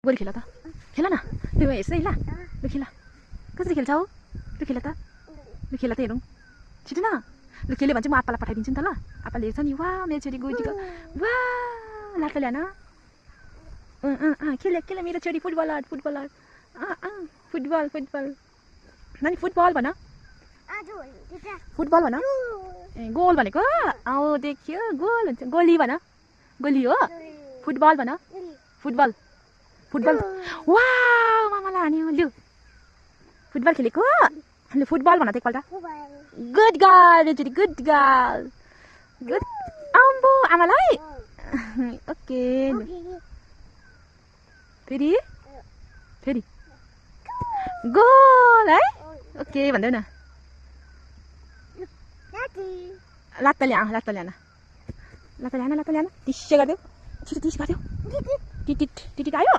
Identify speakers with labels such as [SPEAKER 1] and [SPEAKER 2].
[SPEAKER 1] गोली खेल त खेल न लु हेर्छ है ल लु खेल कसरी खेल्छौ लु खेल त लु खेल त हेरौँ छिटो न लु खेल्यो भने चाहिँ म आप्पालाई पठाइदिन्छु नि त ल आप्पाले हेर्छ नि वाह मेरो छोरी गोजीको वाह लात ल्यान खेल खेल मेरो छोरी फुटबलर फुटबलर फुटबल फुटबल नानी फुटबल भन फुटबल भन ए गोल भनेको औ देख्यो गोल हुन्छ गोली भन गोली हो फुटबल भन फुटबल फुटबल वाह मामालाई हान्यो लु फुटबल खेलेको लु फुटबल भन त एकपल्ट good girl ready good girl good आम्बो आमालाई ओके फेरि फेरि गोल है ओके भन्दै न लात्ता ल्यान लात्ता ल्यान लात्ता ल्यान लात्ता ल्यान टिस्से गरिदेऊ छिटो टिस गरिदेऊ टिटिट टिटिट आयो